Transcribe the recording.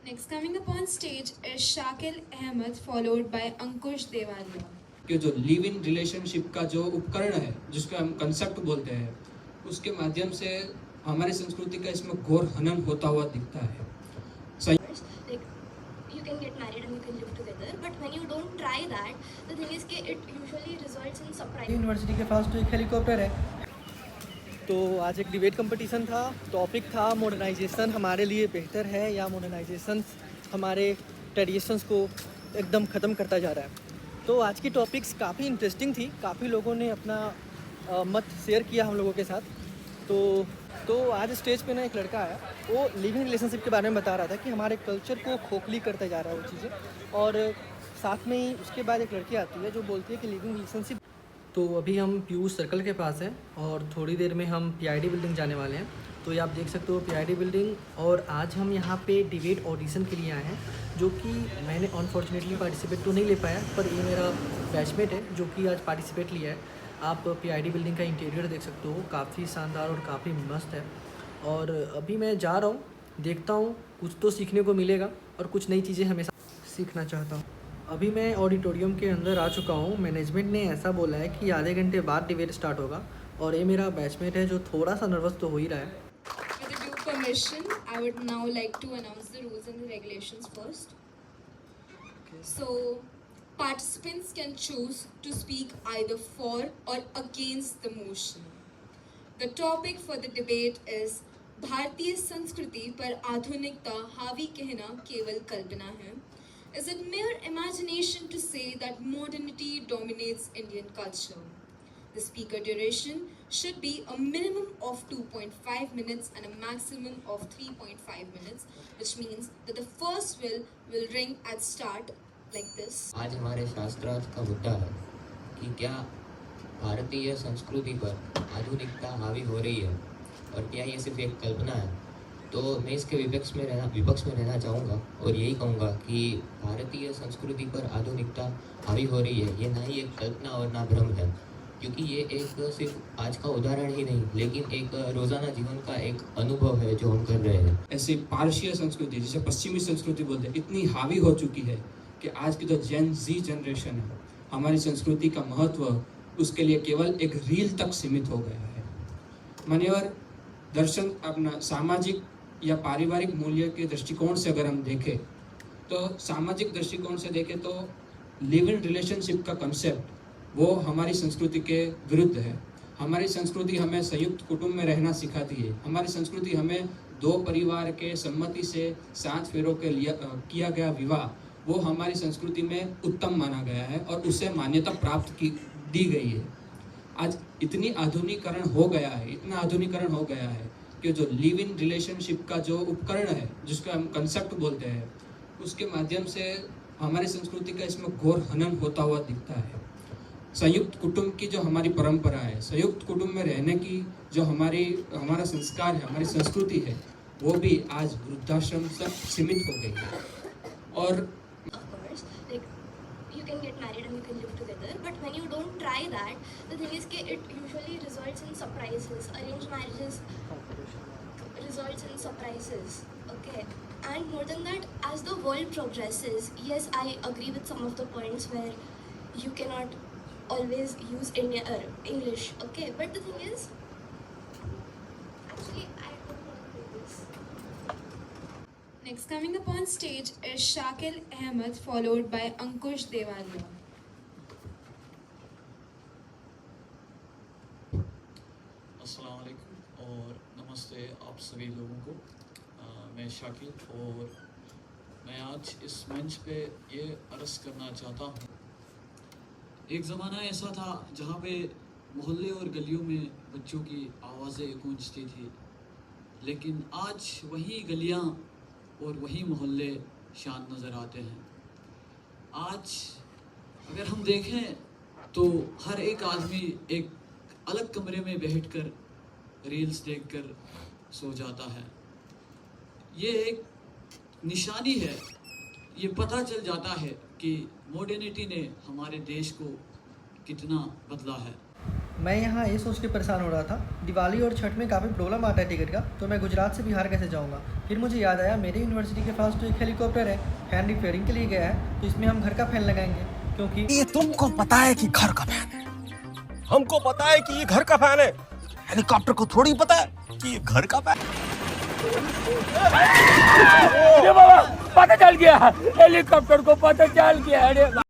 Next coming up on stage is Shakil Ahmed followed by Ankush Devalia. कि जो live in relationship का जो उपकरण है जिसको हम कंसेप्ट बोलते हैं उसके माध्यम से हमारी संस्कृति का इसमें घोर हनन होता हुआ दिखता है। Like you can get married and you can live together, but when you don't try that, the thing is that it usually results in surprise. University के पास तो एक हेलीकॉप्टर है। तो आज एक डिबेट कंपटीशन था। टॉपिक था मॉडर्नाइजेशन हमारे लिए बेहतर है या मॉडर्नाइजेशन हमारे ट्रेडिशंस को एकदम ख़त्म करता जा रहा है। तो आज की टॉपिक्स काफ़ी इंटरेस्टिंग थी। काफ़ी लोगों ने अपना मत शेयर किया हम लोगों के साथ। तो आज स्टेज पे ना एक लड़का आया, वो लिविंग रिलेशनशिप के बारे में बता रहा था कि हमारे कल्चर को खोखली करता जा रहा है वो चीज़ें। और साथ में ही उसके बाद एक लड़की आती है जो बोलती है कि लिविंग रिलेशनशिप। तो अभी हम पीयूष सर्कल के पास हैं और थोड़ी देर में हम पीआईडी बिल्डिंग जाने वाले हैं। तो ये आप देख सकते हो पीआईडी बिल्डिंग। और आज हम यहाँ पे डिबेट ऑडिशन के लिए आए हैं, जो कि मैंने अनफॉर्चुनेटली पार्टिसिपेट तो नहीं ले पाया, पर ये मेरा बैचमेट है जो कि आज पार्टिसिपेट लिया है। आप पीआईडी बिल्डिंग का इंटीरियर देख सकते हो, काफ़ी शानदार और काफ़ी मस्त है। और अभी मैं जा रहा हूँ, देखता हूँ कुछ तो सीखने को मिलेगा और कुछ नई चीज़ें हमेशा सीखना चाहता हूँ। अभी मैं ऑडिटोरियम के अंदर आ चुका हूँ। मैनेजमेंट ने ऐसा बोला है कि आधे घंटे बाद डिबेट स्टार्ट होगा और ये मेरा बैचमेट है जो थोड़ा सा नर्वस तो हो ही रहा है। With the due permission, I would now like to announce the rules and the regulations first. So, participants can choose to speak either for or against the motion. The topic for the debate is भारतीय संस्कृति पर आधुनिकता हावी कहना केवल कल्पना है. Is it mere imagination to say that modernity dominates Indian culture? The speaker duration should be a minimum of 2.5 minutes and a maximum of 3.5 minutes, which means that the first bell will ring at start like this. आज हमारे शास्त्रार्थ का मुद्दा है कि क्या भारतीय संस्कृति पर आधुनिकता हावी हो रही है और क्या ये सिर्फ एक कल्पना है। तो मैं इसके विपक्ष में रहना चाहूँगा और यही कहूँगा कि भारतीय संस्कृति पर आधुनिकता हावी हो रही है, ये ना ही एक कल्पना और ना भ्रम है, क्योंकि ये एक सिर्फ आज का उदाहरण ही नहीं लेकिन एक रोज़ाना जीवन का एक अनुभव है जो हम कर रहे हैं। ऐसी पारसीय संस्कृति जिसे पश्चिमी संस्कृति बोलते हैं इतनी हावी हो चुकी है कि आज की जो जेन जी जनरेशन है, हमारी संस्कृति का महत्व उसके लिए केवल एक रील तक सीमित हो गया है। मान्यवर दर्शन अपना सामाजिक या पारिवारिक मूल्य के दृष्टिकोण से अगर हम देखें तो सामाजिक दृष्टिकोण से देखें तो लिव इन रिलेशनशिप का कंसेप्ट वो हमारी संस्कृति के विरुद्ध है। हमारी संस्कृति हमें संयुक्त कुटुंब में रहना सिखाती है। हमारी संस्कृति हमें दो परिवार के सम्मति से 7 फेरों के लिए किया गया विवाह वो हमारी संस्कृति में उत्तम माना गया है और उसे मान्यता प्राप्त दी गई है। आज इतना आधुनिकरण हो गया है कि जो लिव इन रिलेशनशिप का जो उपकरण है जिसको हम कंसेप्ट बोलते हैं उसके माध्यम से हमारी संस्कृति का इसमें घोर हनन होता हुआ दिखता है। संयुक्त कुटुंब की जो हमारी परंपरा है, संयुक्त कुटुंब में रहने की जो हमारा संस्कार है, हमारी संस्कृति है, वो भी आज वृद्धाश्रम तक सीमित हो गई है। और You can get married and you can live together, but when you don't try that, the thing is that it usually results in surprises. Arranged marriages results in surprises. Okay, and more than that, as the world progresses, yes, I agree with some of the points where you cannot always use English. Okay, but the thing is, actually, I don't want to do this. Next coming up on stage is Shakil Ahmed followed by Ankush Devalia. अस्सलाम वालेकुम और नमस्ते आप सभी लोगों को। मैं शाकिल और मैं आज इस मंच पे ये अर्ज़ करना चाहता हूँ। एक ज़माना ऐसा था जहाँ पे मोहल्ले और गलियों में बच्चों की आवाज़ें गूंजती थी, लेकिन आज वही गलियाँ और वही मोहल्ले शांत नज़र आते हैं। आज अगर हम देखें तो हर एक आदमी एक अलग कमरे में बैठकर रील्स देखकर सो जाता है। ये एक निशानी है, ये पता चल जाता है कि मॉडर्निटी ने हमारे देश को कितना बदला है। मैं यहाँ ये सोच के परेशान हो रहा था, दिवाली और छठ में काफ़ी प्रॉब्लम आता है टिकट का, तो मैं गुजरात से बिहार कैसे जाऊँगा। फिर मुझे याद आया मेरे यूनिवर्सिटी के पास तो एक हेलीकॉप्टर है, फैन रिपेयरिंग के लिए गया है, तो इसमें हम घर का फैन लगाएंगे, क्योंकि ये तुमको पता है कि घर का फैन है, हमको पता है कि ये घर का फैन है, हेलीकॉप्टर को थोड़ी पता है कि ये घर का फैन पता चल गया हेलीकॉप्टर को, पता चल गया।